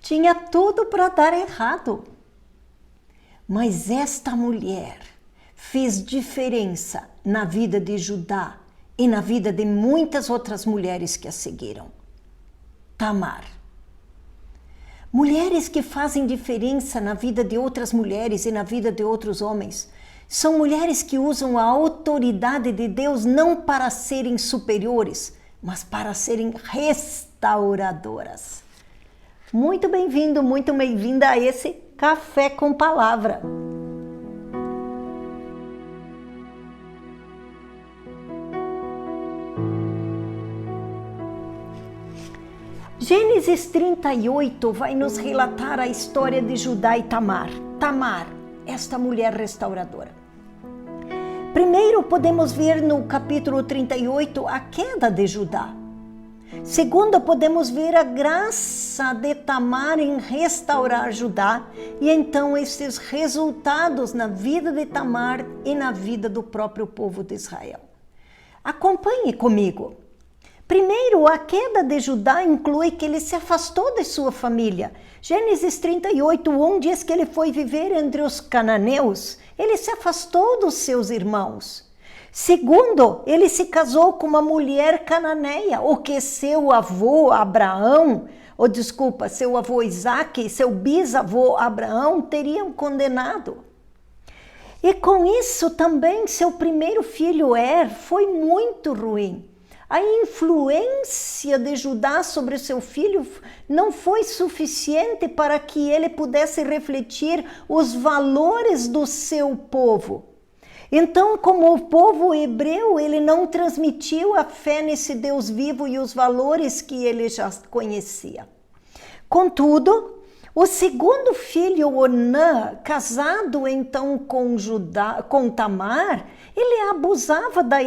Tinha tudo para dar errado. Mas esta mulher fez diferença na vida de Judá e na vida de muitas outras mulheres que a seguiram. Tamar. Mulheres que fazem diferença na vida de outras mulheres e na vida de outros homens são mulheres que usam a autoridade de Deus não para serem superiores, mas para serem restauradoras. Muito bem-vindo, muito bem-vinda a esse Café com Palavra. Gênesis 38 vai nos relatar a história de Judá e Tamar. Tamar, esta mulher restauradora. Primeiro podemos ver no capítulo 38 a queda de Judá. Segundo, podemos ver a graça de Tamar em restaurar Judá e então esses resultados na vida de Tamar e na vida do próprio povo de Israel. Acompanhe comigo. Primeiro, a queda de Judá inclui que ele se afastou de sua família. Gênesis 38:1 diz que ele foi viver entre os cananeus. Ele se afastou dos seus irmãos. Segundo, ele se casou com uma mulher cananeia, o que seu avô Abraão, seu avô Isaque e seu bisavô Abraão teriam condenado. E com isso também seu primeiro filho foi muito ruim. A influência de Judá sobre seu filho não foi suficiente para que ele pudesse refletir os valores do seu povo. Então, como o povo hebreu, ele não transmitiu a fé nesse Deus vivo e os valores que ele já conhecia. Contudo, o segundo filho, Onã, casado então com Tamar, ele abusava da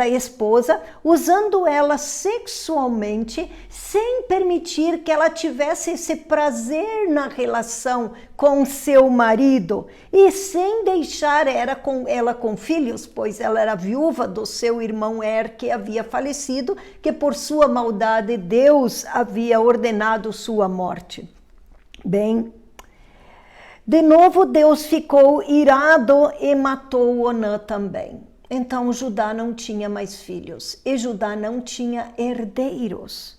esposa, usando ela sexualmente, sem permitir que ela tivesse esse prazer na relação com seu marido, e sem deixar ela com filhos, pois ela era viúva do seu irmão que havia falecido, que por sua maldade Deus havia ordenado sua morte. Bem, de novo Deus ficou irado e matou Onã também. Então Judá não tinha mais filhos e Judá não tinha herdeiros.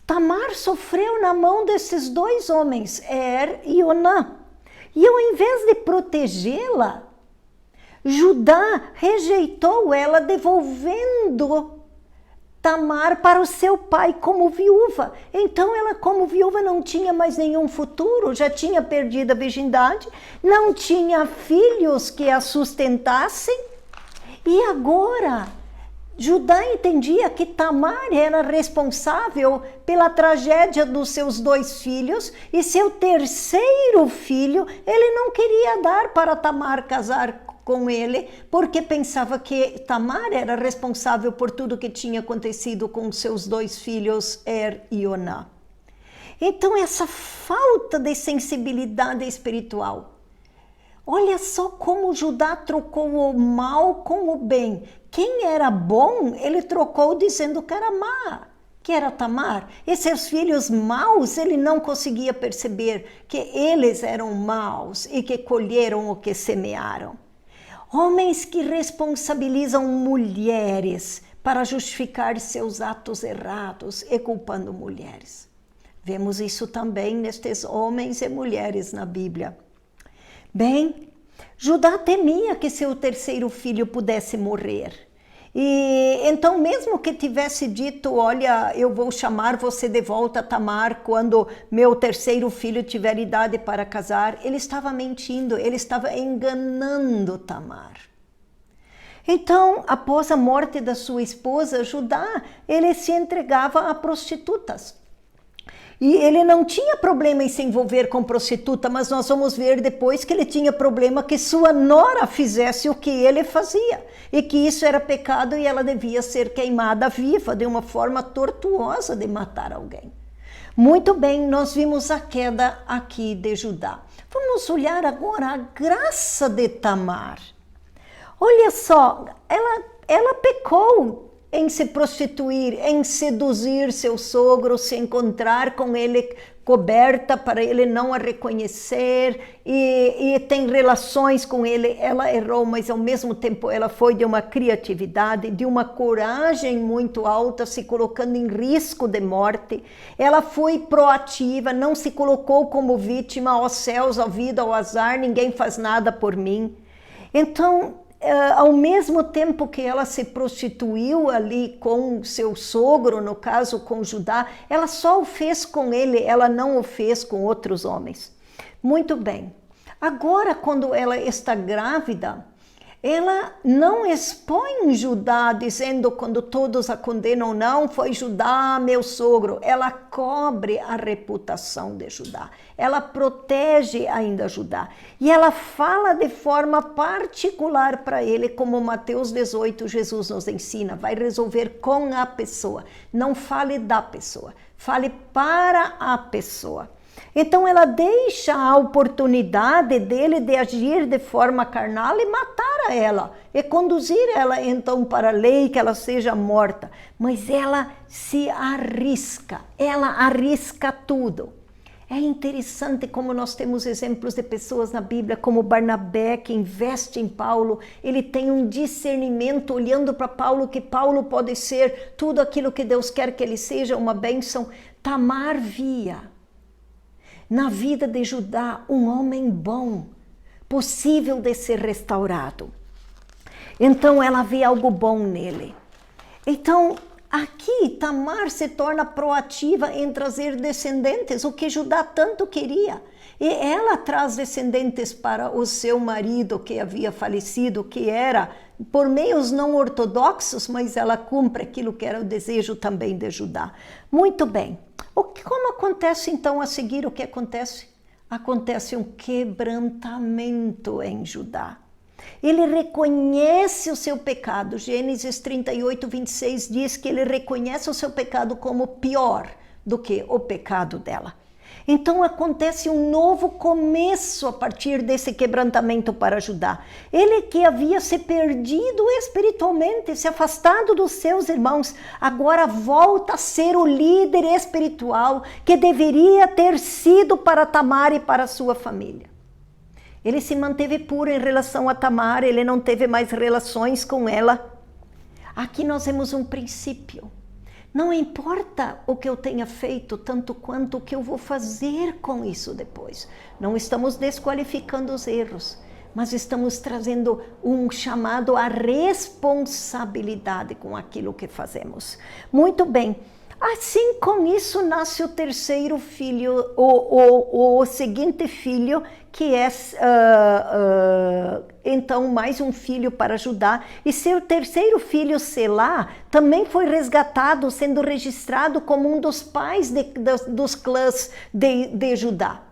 Tamar sofreu na mão desses dois homens, e Onã. E ao invés de protegê-la, Judá rejeitou ela, devolvendo Tamar para o seu pai como viúva. Então ela, como viúva, não tinha mais nenhum futuro, já tinha perdido a virgindade, não tinha filhos que a sustentassem. E agora, Judá entendia que Tamar era responsável pela tragédia dos seus dois filhos, e seu terceiro filho ele não queria dar para Tamar casar com ele, porque pensava que Tamar era responsável por tudo que tinha acontecido com seus dois filhos, e Onã. Então, essa falta de sensibilidade espiritual. Olha só como Judá trocou o mal com o bem. Quem era bom, ele trocou dizendo que era má, que era Tamar. E seus filhos maus, ele não conseguia perceber que eles eram maus e que colheram o que semearam. Homens que responsabilizam mulheres para justificar seus atos errados e culpando mulheres. Vemos isso também nestes homens e mulheres na Bíblia. Bem, Judá temia que seu terceiro filho pudesse morrer. E então, mesmo que tivesse dito, olha, eu vou chamar você de volta, Tamar, quando meu terceiro filho tiver idade para casar, ele estava mentindo, ele estava enganando Tamar. Então, após a morte da sua esposa, Judá, ele se entregava a prostitutas. E ele não tinha problema em se envolver com prostituta, mas nós vamos ver depois que ele tinha problema que sua nora fizesse o que ele fazia. E que isso era pecado e ela devia ser queimada viva, de uma forma tortuosa de matar alguém. Muito bem, nós vimos a queda aqui de Judá. Vamos olhar agora a graça de Tamar. Olha só, ela pecou. em se prostituir, em seduzir seu sogro, se encontrar com ele coberta para ele não a reconhecer e tem relações com ele. Ela errou, mas ao mesmo tempo ela foi de uma criatividade, de uma coragem muito alta, se colocando em risco de morte. Ela foi proativa, não se colocou como vítima, ó céus, ó vida, ó azar, ninguém faz nada por mim. Então, ao mesmo tempo que ela se prostituiu ali com seu sogro, no caso com Judá, ela só o fez com ele, ela não o fez com outros homens. Muito bem. Agora, quando ela está grávida, ela não expõe Judá dizendo, quando todos a condenam, não, foi Judá, meu sogro. Ela cobre a reputação de Judá. Ela protege ainda Judá. E ela fala de forma particular para ele, como Mateus 18, Jesus nos ensina. Vai resolver com a pessoa. Não fale da pessoa. Fale para a pessoa. Então ela deixa a oportunidade dele de agir de forma carnal e matar a ela, e conduzir ela então para a lei, que ela seja morta. Mas ela se arrisca, ela arrisca tudo. É interessante como nós temos exemplos de pessoas na Bíblia, como Barnabé, que investe em Paulo. Ele tem um discernimento, olhando para Paulo, que Paulo pode ser tudo aquilo que Deus quer que ele seja, uma bênção. Tamar via na vida de Judá um homem bom, possível de ser restaurado. Então ela vê algo bom nele. Então aqui Tamar se torna proativa em trazer descendentes, o que Judá tanto queria. E ela traz descendentes para o seu marido que havia falecido, que era por meios não ortodoxos, mas ela cumpre aquilo que era o desejo também de Judá. Muito bem. Como acontece então a seguir? O que acontece? Acontece um quebrantamento em Judá. Ele reconhece o seu pecado. Gênesis 38, 26 diz que ele reconhece o seu pecado como pior do que o pecado dela. Então acontece um novo começo a partir desse quebrantamento para Judá. Ele que havia se perdido espiritualmente, se afastado dos seus irmãos, agora volta a ser o líder espiritual que deveria ter sido para Tamar e para sua família. Ele se manteve puro em relação a Tamar, ele não teve mais relações com ela. Aqui nós vemos um princípio. Não importa o que eu tenha feito, tanto quanto o que eu vou fazer com isso depois. Não estamos desqualificando os erros, mas estamos trazendo um chamado à responsabilidade com aquilo que fazemos. Muito bem. Assim, com isso, nasce o terceiro filho, o seguinte filho, que é, então, mais um filho para Judá. E seu terceiro filho, Selá, também foi resgatado, sendo registrado como um dos pais dos clãs de Judá.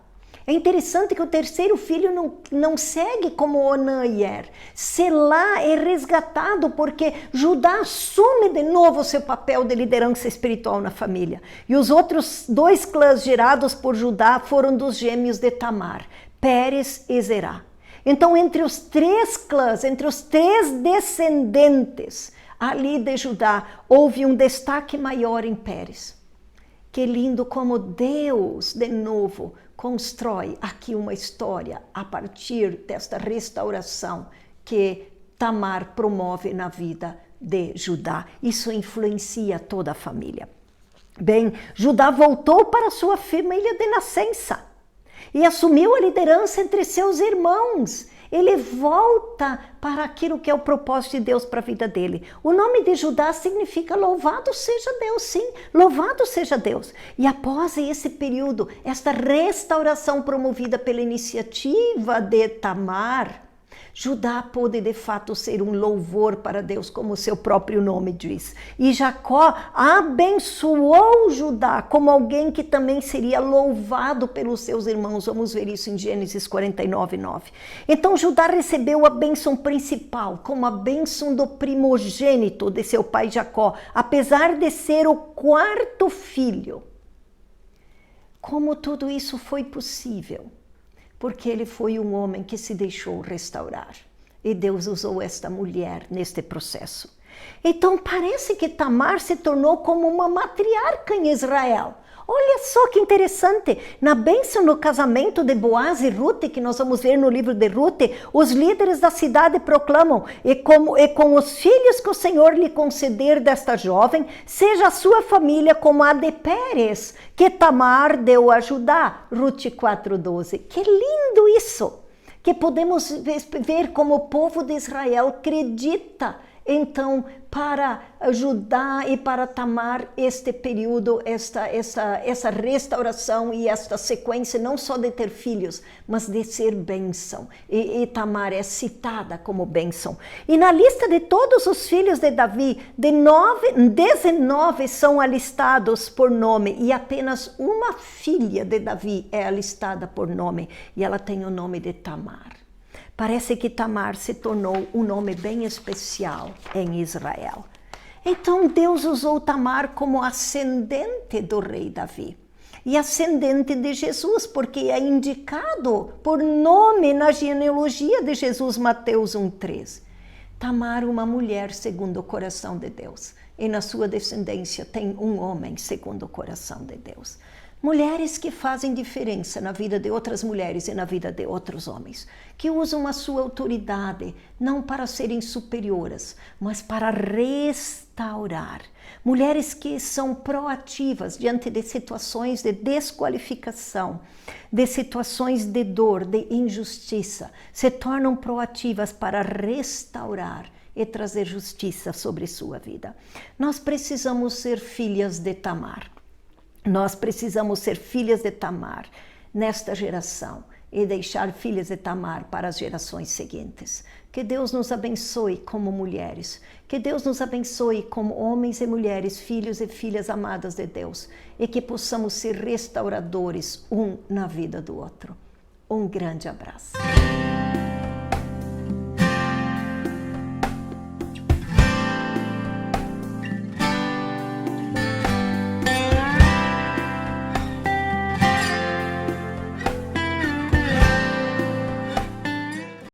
É interessante que o terceiro filho não segue como Onã e Er. Selá é resgatado porque Judá assume de novo o seu papel de liderança espiritual na família. E os outros dois clãs gerados por Judá foram dos gêmeos de Tamar, Pérez e Zerá. Então, entre os três clãs, entre os três descendentes ali de Judá, houve um destaque maior em Pérez. Que lindo como Deus, de novo, constrói aqui uma história a partir desta restauração que Tamar promove na vida de Judá. Isso influencia toda a família. Bem, Judá voltou para sua família de nascença e assumiu a liderança entre seus irmãos. Ele volta para aquilo que é o propósito de Deus para a vida dele. O nome de Judá significa louvado seja Deus, sim, louvado seja Deus. E após esse período, esta restauração promovida pela iniciativa de Tamar, Judá pôde de fato ser um louvor para Deus, como seu próprio nome diz. E Jacó abençoou Judá como alguém que também seria louvado pelos seus irmãos. Vamos ver isso em Gênesis 49, 9. Então Judá recebeu a bênção principal, como a bênção do primogênito de seu pai Jacó, apesar de ser o quarto filho. Como tudo isso foi possível? Porque ele foi um homem que se deixou restaurar. E Deus usou esta mulher neste processo. Então parece que Tamar se tornou como uma matriarca em Israel. Olha só que interessante, na bênção no casamento de Boaz e Rute, que nós vamos ver no livro de Rute, os líderes da cidade proclamam, e com os filhos que o Senhor lhe conceder desta jovem, seja a sua família como a de Pérez, que Tamar deu a Judá. Rute 4:12. Que lindo isso! Que podemos ver como o povo de Israel acredita. Então, para Judá e para Tamar, este período, essa restauração e esta sequência, não só de ter filhos, mas de ser bênção. E Tamar é citada como bênção. E na lista de todos os filhos de Davi, 19 são alistados por nome, e apenas uma filha de Davi é alistada por nome, e ela tem o nome de Tamar. Parece que Tamar se tornou um nome bem especial em Israel. Então Deus usou Tamar como ascendente do rei Davi e ascendente de Jesus, porque é indicado por nome na genealogia de Jesus, Mateus 1:3. Tamar, uma mulher segundo o coração de Deus, e na sua descendência tem um homem segundo o coração de Deus. Mulheres que fazem diferença na vida de outras mulheres e na vida de outros homens, que usam a sua autoridade não para serem superiores, mas para restaurar. Mulheres que são proativas diante de situações de desqualificação, de situações de dor, de injustiça, se tornam proativas para restaurar e trazer justiça sobre sua vida. Nós precisamos ser filhas de Tamar. Nós precisamos ser filhas de Tamar nesta geração e deixar filhas de Tamar para as gerações seguintes. Que Deus nos abençoe como mulheres, que Deus nos abençoe como homens e mulheres, filhos e filhas amadas de Deus, e que possamos ser restauradores um na vida do outro. Um grande abraço.